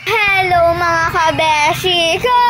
Hello mga kabeshi ko!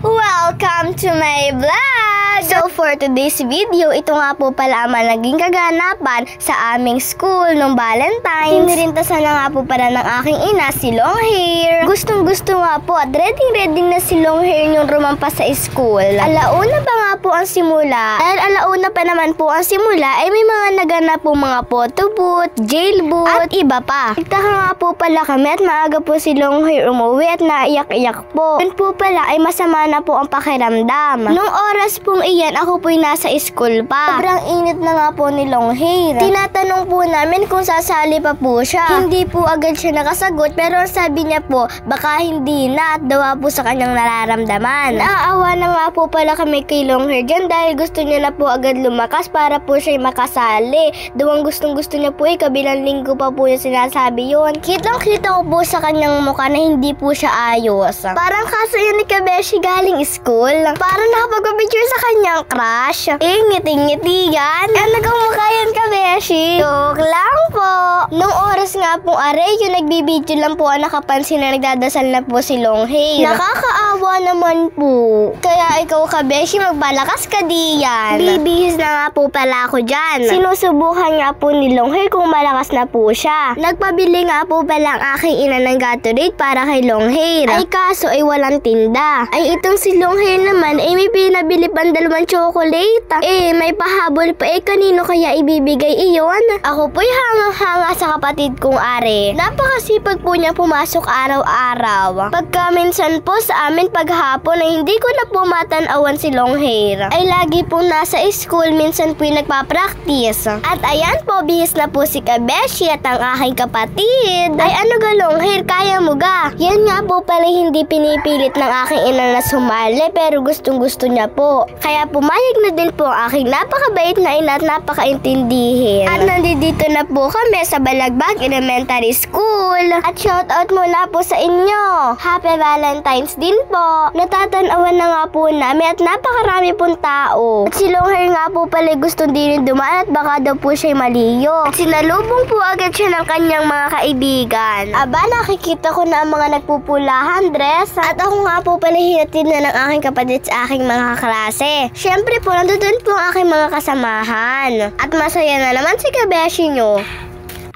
Welcome to my vlog! So for today's video, ito nga po pala ang naging kaganapan sa aming school nung Valentine's. Sinirintasan na nga po pala ng aking ina si Longhair. Gustong gusto nga po at ready na si Longhair yung rumampas sa school. Alauna pa nga po ang simula. Dahil alauna pa naman po ang simula ay may mga naganap po mga photo booth, jail booth, at iba pa. Nagtaka nga po pala kami at maaga po si Longhair umuwi at naiyak-iyak po. Yun po pala ay masama na po ang pakiramdam. Nung oras pong iyan, ako po'y nasa school pa. Sobrang init na nga po ni Longhair. Tinatanong po namin kung sasali pa po siya. Hindi po agad siya nakasagot pero sabi niya po baka hindi na at dawa po sa kanyang nararamdaman. Naaawa na nga po pala kami kay Longhair dyan dahil gusto niya na po agad lumakas para po siya'y makasali. Dawang gustong gusto niya po kabilang linggo pa po yung sinasabi yun. Kitang-kita ko po sa kanyang mukha na hindi po siya ayos. Parang kaso yun ni Kabeshi galing school. Parang nakapag-picture sa kanyang crush. Ngiti-ngiti yan. Nagkamukha yan, Kabeshi. Joke lang po. Nung oras nga pong aray, yung nagbibideo lang po ang nakapansin na nagdadasal na po si Longhair. Nakakaawa naman po. Kaya ikaw, Kabeshi, magbalakas ka diyan. Bibihis na nga po pala ako dyan. Sinusubukan nga po ni Longhair kung malakas na po siya. Nagpabili nga po pala ang aking ina ng Gatorade para kay Longhair. Ay kaso ay walang tinda. Ay itong si Longhair naman ay may pinabili pang dalawang chocolate. May pahabol pa kanino kaya ibibigay iyon? Ako po'y hanga-hanga sa kapatid kong are. Napakasipag po niya pumasok araw-araw. Pagka minsan po sa amin paghapon ay hindi ko na po matanawan si Longhair. Ay lagi pong nasa school, minsan po'y nagpa-practice. At ayan po, bihis na po si Kabeshi at ang aking kapatid. Ay ano ga Longhair, kaya mo ga? Yan nga po pala hindi pinipilit ng aking ina na sumali pero gustong-gusto niya po. Kaya pumayag na din po ang aking napakabait na ina at napakaintindihin. At nandito na po kami sa Balagbag Elementary School. At shoutout muna po sa inyo. Happy Valentine's din po. Natatanawan na nga po namin at napakarami pong tao. At si Longhair nga po pala gusto din dumaan at baka daw po siya'y maliyo. At sinalubong po agad siya ng kanyang mga kaibigan. Aba, nakikita ko na ang mga nagpupulahan dress. At ako nga po pala hinatid na ng aking kapatid sa aking mga kaklase. Siyempre po, nandun po ang aking mga kasamahan. At masaya na naman si Kabeshi nyo.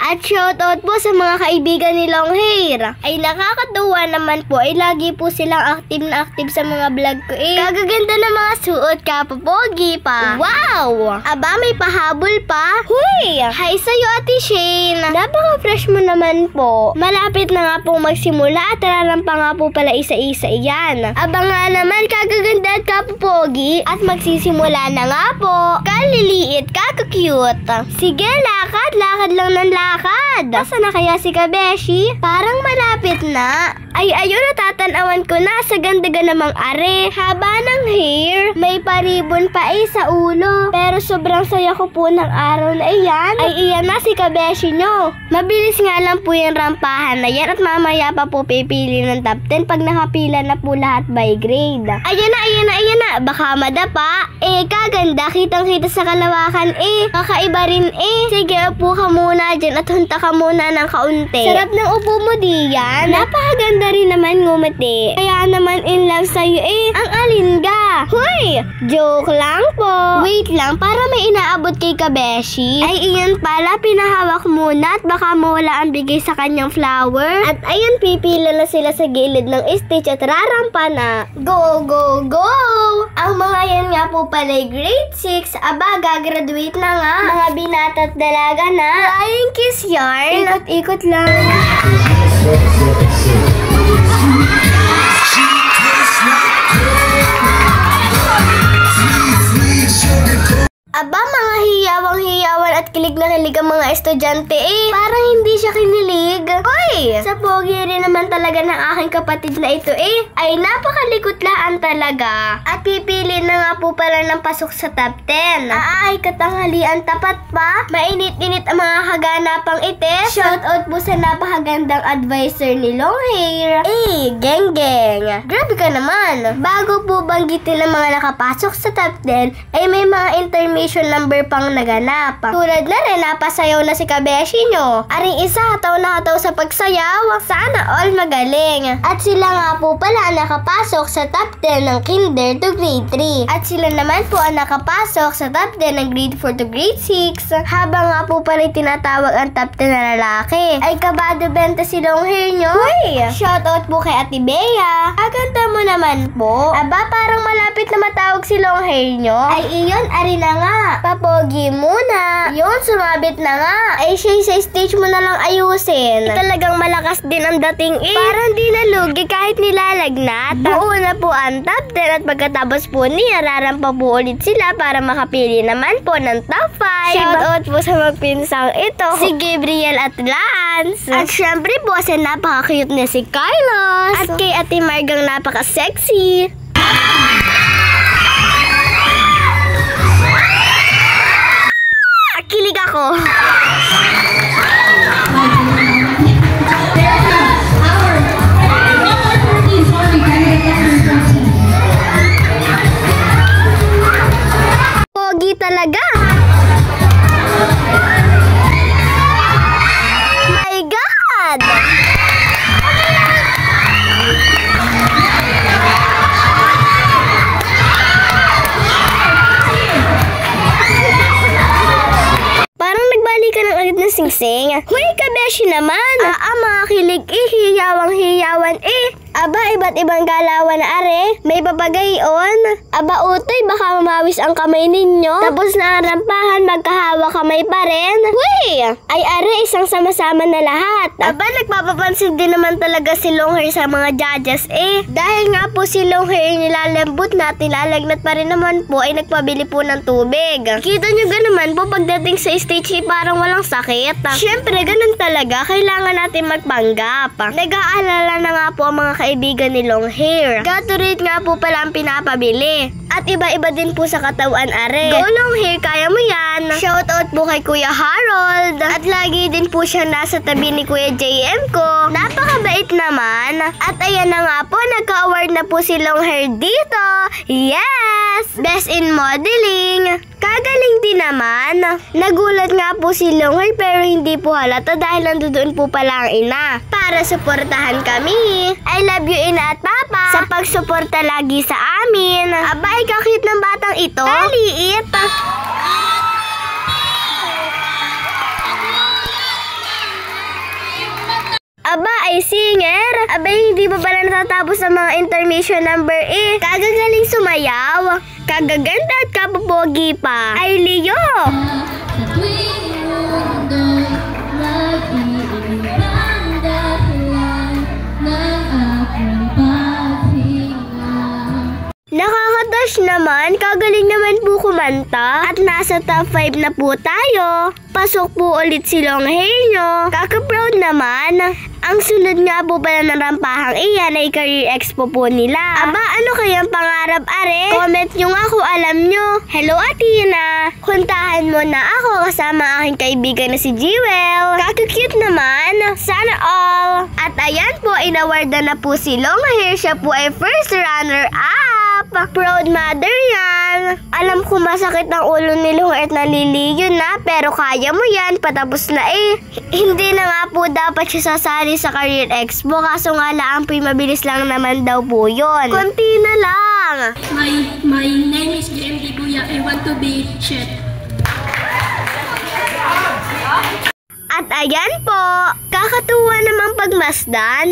At shoutout po sa mga kaibigan ni Longhair. Ay nakakatuwa naman po ay lagi po silang active na active sa mga vlog ko Kagaganda na mga suot, kapapogi pa. Wow! Aba, may pahabol pa. Huy! Hi sa'yo, Ate Shane. Napaka-fresh mo naman po. Malapit na nga pong magsimula at rarampa nga po pala isa-isa iyan. Aba nga naman, kagaganda at kapapogi. At magsisimula na nga po. Kaliliit, kaka-cute. Sige, lakad lang ng lakad. Nasaan na kaya si Kabeshi? Parang malapit na. Ay, ayun, natatanawan ko na sa ganda namang are. Haba ng hair. May paribon pa sa ulo. Pero sobrang saya ko po ng araw na iyan. Ay, iyan na si Kabeshi nyo. Mabilis nga lang po yung rampahan na yan at mamaya pa po pipili ng top 10 pag nakapila na po lahat by grade. Ayan na. Baka madapa. Kaganda. Kitang-kita sa kalawakan Kakaiba rin Sige, upo ka muna dyan at hunta ka muna ng kaunti. Sarap ng upo mo diyan. Napakaganda rin naman ngumiti. Kaya naman in love sa'yo Ang alin ga? Hoy! Joke lang po. Wait lang, para may inaabot kay Kabeshi. Ay iyan pala, pinahawak muna at baka mawala ang bigay sa kanyang flower. At ayan, pipila na sila sa gilid ng stage at rarampa na. Go, go, go! Ang mga yan nga po pala grade 6. Aba, gagraduate na nga. Mga binata at dalaga na. Ayun kiss yarn. Ikot-ikot lang. Aba, mga hiyawang-hiyawan at kilig na kilig ang mga estudyante Parang hindi siya kinilig. Hoy! Sa pogi rin naman talaga ng aking kapatid na ito ay napakalikotlaan talaga. At pipili na nga po pala ng pasok sa top 10. Ay, katanghalian tapat pa. Mainit-init ang mga kaganapang ites. Shoutout po sa napakagandang advisor ni Longhair. Geng-geng. Grabe ka naman. Bago po banggitin ang mga nakapasok sa top 10, ay may mga intermission number pang naganap. Tulad agad na rin napasayaw na si kabeshi nyo. Aring isa hataw na hataw sa pagsayaw. Sana all magaling. At sila nga po pala ang nakapasok sa top 10 ng kinder to grade 3. At sila naman po ang nakapasok sa top 10 ng grade 4 to grade 6. Habang nga po pala tinatawag ang top 10 na lalaki, ay kabado benta si long hair nyo. Uy! Shoutout po kay Ate Bea. Aganda mo naman po. Aba, parang malapit na matawag si long hair nyo. Ay iyon, ari na nga. Papogi muna. Yun, sumabit na nga. Ay siya sa stage mo na lang ayusin. Talagang malakas din ang dating Parang di nalugi kahit nilalagnat. Buo na po ang top 10 at pagkatapos po niya, rarampa po ulit sila para makapili naman po ng top 5. Shoutout po sa magpinsang ito, si Gabriel at Lance. At syempre po sa napaka-cute na si Carlos. At kay Ate Margang napaka-sexy. Kilig ako. Pogi talaga. My God! Ka ng agad na singsing. Huy, kabeshi naman. Mga kilig hiyawang-hiyawan Aba, iba't ibang galawan na are. May babagayon. Aba, utoy, baka mamawis ang kamay ninyo. Tapos na ang rampahan, magkahawa kamay pa rin. Huy! Ay are, isang sama-sama na lahat. Aba, nagpapapansin din naman talaga si long hair sa mga judges Dahil nga po si long hair nilalambot na, nilalagnat pa rin naman po ay nagpabili po ng tubig. Kita nyo ganaman po pagdating sa stage parang walang sakit. Siyempre, ganun talaga. Kailangan natin magpanggap. Nag-aalala na nga po ang mga kaibigan ni long hair. Gatorade nga po pala ang pinapabili. At iba-iba din po sa katawan are. Go long hair, kaya mo yan. Shoutout po kay Kuya Harold. At lagi din po siya nasa tabi ni Kuya JM ko. Napakabait naman. At ayan na nga po, nagka-award na po si long hair dito. Yes! Best in modeling. Kagaling din naman. Nagulat nga po si long hair pero hindi po halata dahil nandoon po pala ang ina. Para suportahan kami. I love you ina at papa sa pagsuporta lagi sa amin. Abay, kakit ng batang ito. Kaliit. Aba, ay singer. Abay, hindi pa pala natatapos ang mga intermission number Kagagaling sumayaw. Kagaganda at kapopogi pa. Ay, Leo. Nakakatash naman, kagaling naman po kumanta. At nasa top 5 na po tayo. Pasok po ulit si long hair nyo. Kaka-proud naman. Ang sunod nga po pala ng rampahang iyan ay career expo po nila. Aba, ano kayang pangarap are? Comment nyo nga kung alam nyo. Hello Athena! Kuntahan mo na ako kasama aking kaibigan na si Jewel. Kaka-cute naman. Sana all. At ayan po, inawardan na po si long hair. Siya po ay first runner-up. Proud mother yan. Alam ko masakit ang ulo ni long hair at naliliyo na. Pero kaya mo yan. Patapos na Hindi na nga po dapat siya sasali sa career expo. Kaso nga lang po mabilis lang naman daw po yun. Konti na lang. My name is JMD Buya. I want to be chef. At ayan po, kakatuwa namang pagmasdan.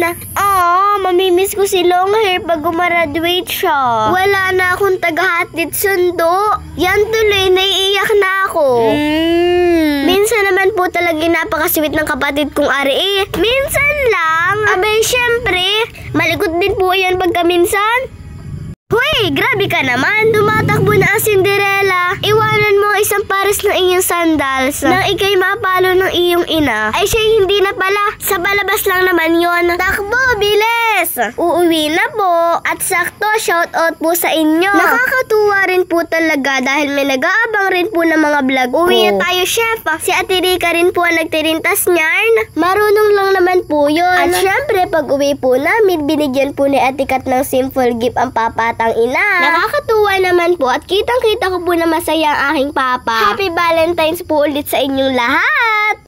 Mamimiss ko si long hair pag gumaraduate siya. Wala na akong tagahatid sundo. Yan tuloy, naiiyak na ako. Minsan naman po talaga napakasweet ng kapatid kong ari. Minsan lang. Abay, syempre, malikot din po yan pagkaminsan. Hoy, grabe ka naman. Tumatakbo na ang Cinderella. Iwanan mo isang pares ng iyong sandals. Nang ikay mapalo ng iyong ina, ay siya hindi na pala. Sa palabas lang naman yon. Takbo, bilis! Uuwi na po. At sakto, shoutout po sa inyo. Nakakatuwa rin po talaga dahil may nag-aabang rin po ng mga vlog ko. Uwi na tayo, chef. Si Ate Rika rin po ang nagtirintas niyan. Marunong lang naman po yun. At syempre, pag uwi po namin, binigyan po ni Ate Kat ng simple gift ang papa at batang ina. Nakakatuwa naman po at kitang-kita ko po na masaya ang aking papa. Happy Valentine's po ulit sa inyong lahat!